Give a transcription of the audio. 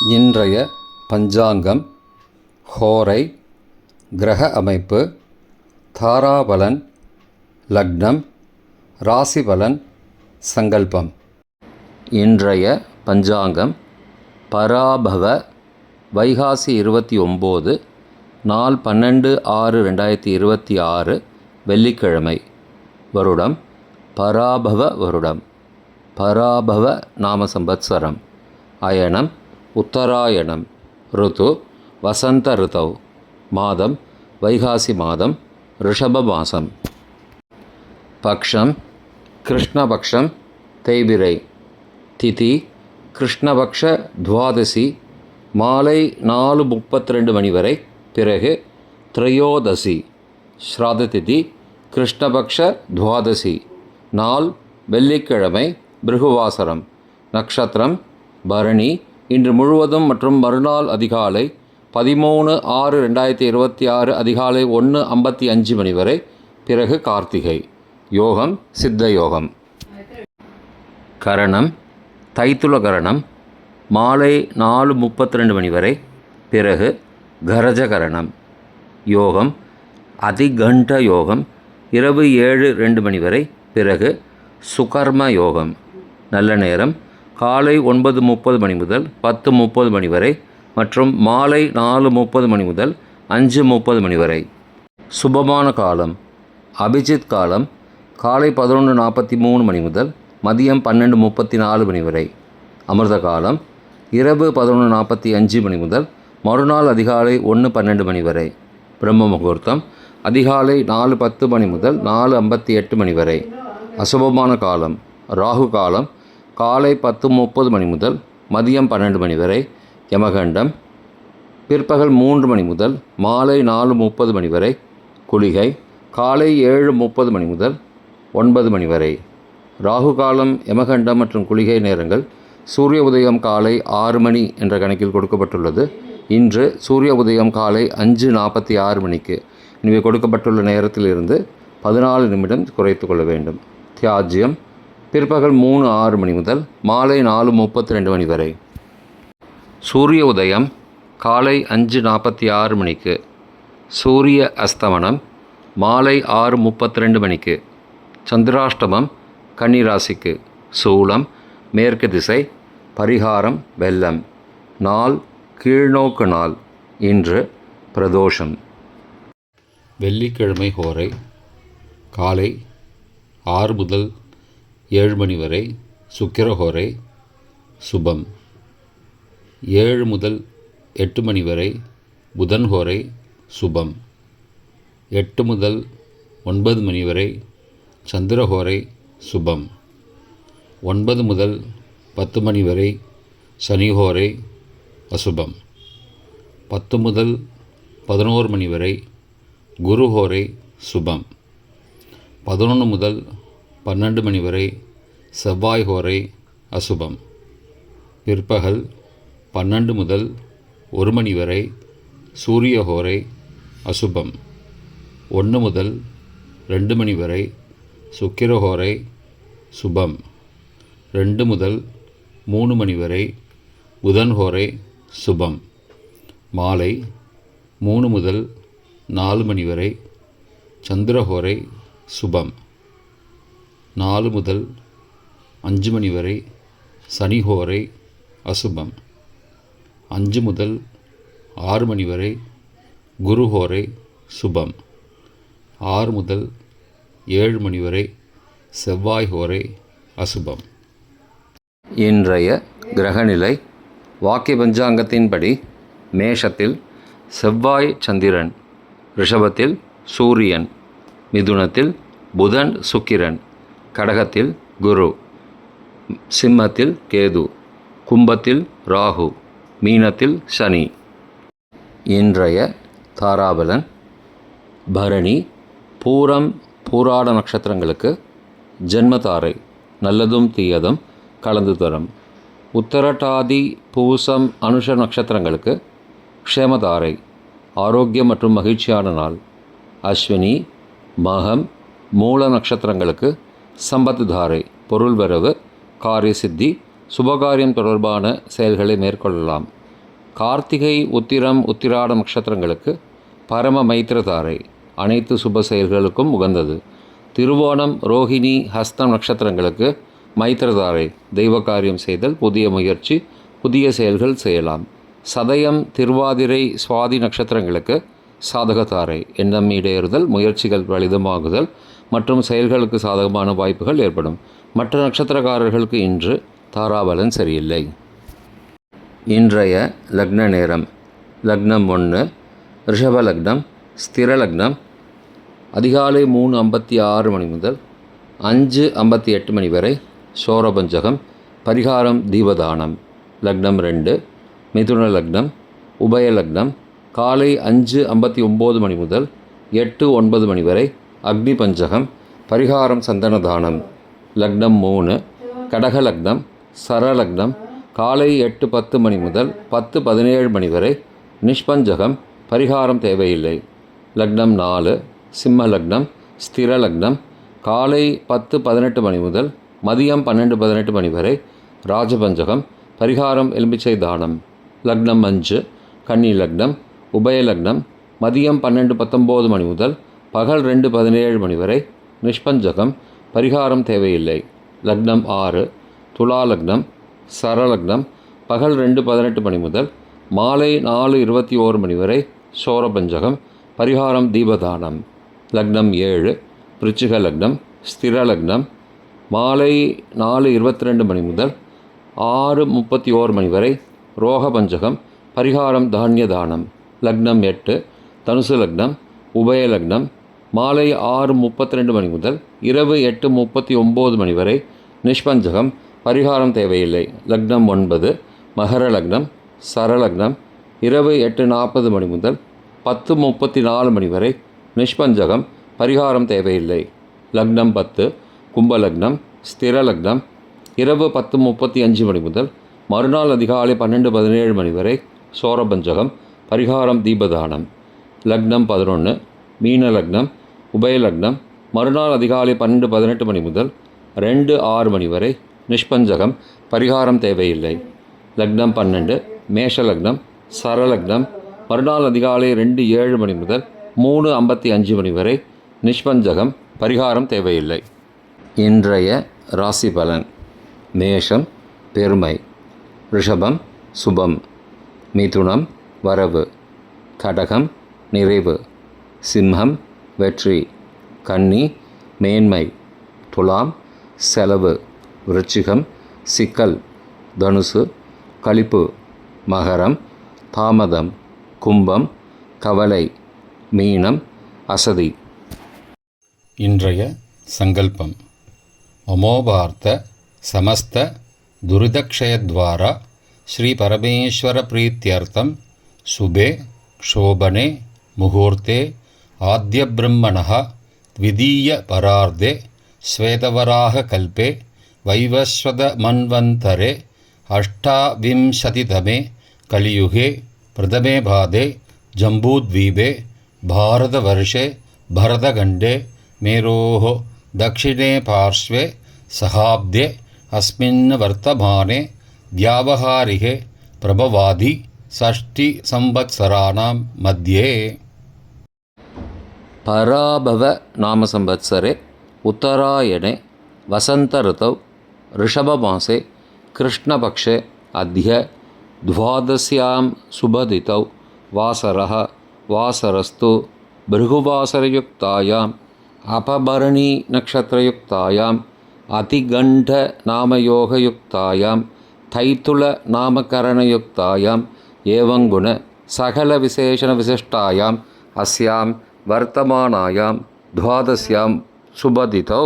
இன்றைய பஞ்சாங்கம், ஹோரை, கிரக அமைப்பு, தாராபலன், லக்னம், ராசிபலன், சங்கல்பம். இன்றைய பஞ்சாங்கம் பராபவ வைகாசி 29, நாள் 12/6/2026, வெள்ளிக்கிழமை. வருடம் பராபவ வருடம். பராபவ நாம சம்பத்சரம். அயனம் உத்தராயணம். ருது வசந்த ருதவ். மாதம் வைகாசி மாதம், ரிஷப மாதம். பக்ஷம் கிருஷ்ணபக்ஷம், தேய்பிரை. திதி கிருஷ்ணபக்ஷ துவாதசி, மாலை 4:32 மணி வரை. பிறகு திரையோதசி. ஸ்ராத திதி கிருஷ்ணபக்ஷ துவாதசி, நாள் வெள்ளிக்கிழமை, பிருகுவாசரம். நக்ஷத்திரம் பரணி. இன்று முழுவதும் மற்றும் மறுநாள் அதிகாலை 13/6/2026 அதிகாலை 1:55 மணி வரை. பிறகு கார்த்திகை. யோகம் சித்த யோகம். கரணம் தைத்துல கரணம், மாலை 4:32 மணி வரை. பிறகு கரஜ கரணம். யோகம் அதிகண்ட யோகம், இரவு 7:02 மணி வரை. பிறகு சுகர்ம யோகம். நல்ல நேரம் காலை 9:30 மணி முதல் 10:30 மணி வரை மற்றும் மாலை 4:30 மணி முதல் 5:30 மணி வரை. சுபமான காலம் அபிஜித் காலம் காலை 11:43 மணி முதல் மதியம் 12:34 மணி வரை. அமிர்த காலம் இரவு 11:45 மணி முதல் மறுநாள் அதிகாலை 1:12 மணி வரை. பிரம்ம முகூர்த்தம் அதிகாலை 4:10 மணி முதல் 4:58 மணி வரை. அசுபமான காலம் ராகு காலம் காலை 10:30 மணி முதல் மதியம் 12 மணி வரை. யமகண்டம் பிற்பகல் 3 மணி முதல் மாலை 4:30 மணி வரை. குளிகை காலை 7:30 மணி முதல் 9 மணி வரை. ராகு காலம், யமகண்டம் மற்றும் குளிகை நேரங்கள் சூரிய உதயம் காலை 6 மணி என்ற கணக்கில் கொடுக்கப்பட்டுள்ளது. இன்று சூரிய உதயம் காலை 5:46 மணிக்கு. எனவே கொடுக்கப்பட்டுள்ள நேரத்திலிருந்து 14 நிமிடம் குறைத்து கொள்ள வேண்டும். தியாஜ்யம் பிற்பகல் 3:06 மணி முதல் மாலை 4:32 மணி வரை. சூரிய உதயம் காலை 5:46 மணிக்கு. சூரிய அஸ்தமனம் மாலை 6:32 மணிக்கு. சந்திராஷ்டமம் கன்னிராசிக்கு. சூலம் மேற்கு திசை. பரிகாரம் வெல்லம். நாள் கீழ்நோக்கு நாள். இன்று பிரதோஷம். வெள்ளிக்கிழமை ஹோரை காலை 6 முதல் 7 மணி வரை. சுக்கிரஹோரை சுபம். 7 முதல் 8 மணி வரை. புதன் ஹோரை சுபம். 8 முதல் 9 மணி வரை. சந்திரஹோரை சுபம். 9 முதல் 10 மணி வரை. சனிஹோரை அசுபம். 10 முதல் 11 மணி வரை. குருஹோரை சுபம். 11 முதல் 12 மணி வரை. செவ்வாய் ஹோரை அசுபம். பிற்பகல் 12 முதல் 1 மணி வரை. சூரிய ஹோரை அசுபம். 1 முதல் 2 மணி வரை. சுக்கிரஹோரை சுபம். 2 முதல் 3 மணி வரை. புதன் ஹோரை சுபம். மாலை 3 முதல் 4 மணி வரை. சந்திரஹோரை சுபம். 4 முதல் 5 மணி வரை. சனிஹோரை அசுபம். 5 முதல் 6 மணி வரை. குருஹோரை சுபம். 6 முதல் 7 மணி வரை. செவ்வாய் ஹோரை அசுபம். இன்றைய கிரகநிலை வாக்கிய பஞ்சாங்கத்தின்படி மேஷத்தில் செவ்வாய் சந்திரன், ரிஷபத்தில் சூரியன், மிதுனத்தில் புதன் சுக்கிரன், கடகத்தில் குரு, சிம்மத்தில் கேது, கும்பத்தில் ராகு, மீனத்தில் சனி. இன்றைய தாராபலன் பரணி, பூரம், பூராட நட்சத்திரங்களுக்கு ஜென்மதாரை நல்லதும் தீயதும் கலந்து தரும். உத்தரட்டாதி பூசம் அனுஷ நட்சத்திரங்களுக்கு க்ஷேமதாரை ஆரோக்கியம் மற்றும் மகிழ்ச்சியான நாள். அஸ்வினி மகம் மூல நட்சத்திரங்களுக்கு சம்பத்து தாரை பொருள் வரவு, காரிய சித்தி, சுபகாரியம் தொடர்பான செயல்களை மேற்கொள்ளலாம். கார்த்திகை, உத்திரம், உத்திராட நட்சத்திரங்களுக்கு பரம மைத்திரதாரை, அனைத்து சுப செயல்களுக்கும் உகந்தது. திருவோணம், ரோஹிணி, ஹஸ்தம் நட்சத்திரங்களுக்கு மைத்திரதாரை, தெய்வ காரியம் செய்தல், புதிய முயற்சி, புதிய செயல்கள் செய்யலாம். சதயம், திருவாதிரை, சுவாதி நட்சத்திரங்களுக்கு சாதகதாரை, எண்ணம் ஈடேறுதல், முயற்சிகள் பலிதமாகுதல் மற்றும் செயல்களுக்கு சாதகமான வாய்ப்புகள் ஏற்படும். மற்ற நட்சத்திரக்காரர்களுக்கு இன்று தாராபலன் சரியில்லை. இன்றைய லக்ன நேரம்: லக்னம் 1 ரிஷப லக்னம், ஸ்திர லக்னம் அதிகாலை 3:56 மணி முதல் 5:58 மணி வரை சோரபஞ்சகம், பரிகாரம் தீபதானம். லக்னம் 2 மிதுன லக்னம், உபய லக்னம் காலை 5:59 மணி முதல் 8:09 மணி வரை அக்னி பஞ்சகம், பரிகாரம் சந்தனதானம். லக்னம் 3 கடக லக்னம், சர லக்னம் காலை 8:10 மணி முதல் 10:17 மணி வரை நிஷ்பஞ்சகம், பரிகாரம் தேவையில்லை. லக்னம் 4 சிம்ம லக்னம், ஸ்திர லக்னம் காலை 10:18 மணி முதல் மதியம் 12:18 மணி வரை ராஜபஞ்சகம், பரிகாரம் எலுமிச்சை தானம். லக்னம் 5 கன்னி லக்னம், உபய லக்னம் மதியம் 12:19 மணி முதல் பகல் 2:17 மணி வரை நிஷ்பஞ்சகம், பரிகாரம் தேவையில்லை. லக்னம் 6 துலா லக்னம், சரலக்னம் பகல் 2:18 மணி முதல் மாலை 4:21 மணி வரை சோரபஞ்சகம், பரிகாரம் தீபதானம். லக்னம் 7 விருச்சிக லக்னம், ஸ்திர லக்னம் மாலை 4:22 மணி முதல் 6:31 மணி வரை ரோகபஞ்சகம், பரிகாரம் தானிய தானம். லக்னம் 8 தனுசு லக்னம், உபய லக்னம் மாலை 6:32 மணி முதல் இரவு 8:39 மணி வரை நிஷ்பஞ்சகம், பரிகாரம் தேவையில்லை. லக்னம் 9 மகர லக்னம், சரலக்னம் இரவு 8:40 மணி முதல் 10:34 மணி வரை நிஷ்பஞ்சகம், பரிகாரம் தேவையில்லை. லக்னம் 10 கும்பலக்னம், ஸ்திர லக்னம் இரவு 10:35 மணி முதல் மறுநாள் அதிகாலை 12:17 மணி வரை சோரபஞ்சகம், பரிகாரம் தீபதானம். லக்னம் 11 மீன லக்னம், உபய லக்னம் மறுநாள் அதிகாலை 12:18 மணி முதல் 2:06 மணி வரை நிஷ்பஞ்சகம், பரிகாரம் தேவையில்லை. லக்னம் 12 மேஷ லக்னம், சரலக்னம் மறுநாள் அதிகாலை 2:07 மணி முதல் 3:55 மணி வரை நிஷ்பஞ்சகம், பரிகாரம் தேவையில்லை. இன்றைய ராசி பலன்: மேஷம் பெருமை, ரிஷபம் சுபம், மிதுனம் வரவு, கடகம் நிறைவு, சிம்மம் வெற்றி, கன்னி மேன்மை, துலாம் செலவு, விருச்சிகம் சிக்கல், தனுசு களிப்பு, மகரம் தாமதம், கும்பம் கவலை, மீனம் அசதி. இன்றைய சங்கல்பம்: மமோபார்த்த சமஸ்த துரிதக்ஷயத்வாரா ஸ்ரீ பரமேஸ்வர பிரீத்யர்த்தம் சுபே க்ஷோபனே முகூர்த்தே ஆத்ய பிரம்மணः த்விதீய பரார்த்தே ஸ்வேதவராக கல்பே வைவஸ்வத மன்வந்தரே அஷ்டாவிம்சதிதமே கலியுகே பிரதமே பாதே ஜம்பூத்வீபே பாரதவர்ஷே பரதகண்டே மேரோः தக்ஷிணே பார்ஷ்வே சகாப்தே அஸ்மின் வர்த்தமானே வியாவஹாரிகே பிரபவாதி ஷஷ்டி சம்வத்சராணாம் மத்தியே. பராபவ நாம சம்வத்சரே உத்தராயணே வசந்த ऋतौ ऋषभमासे कृष्णपक्षे अद्य द्वादश्यां शुभतिथौ वासरः वासरस्तु भृगुवासरयुक्तायाम् अपभरणी नक्षत्रयुक्तायाम् अतिगण्ठनामयोगयुक्तायां तैतुलनामकरणयुक्तायाम् एवं गुण सकलविशेषणविशिष्टायाम् अस्यां वर्तमानायां द्वादश्यां शुभतिथौ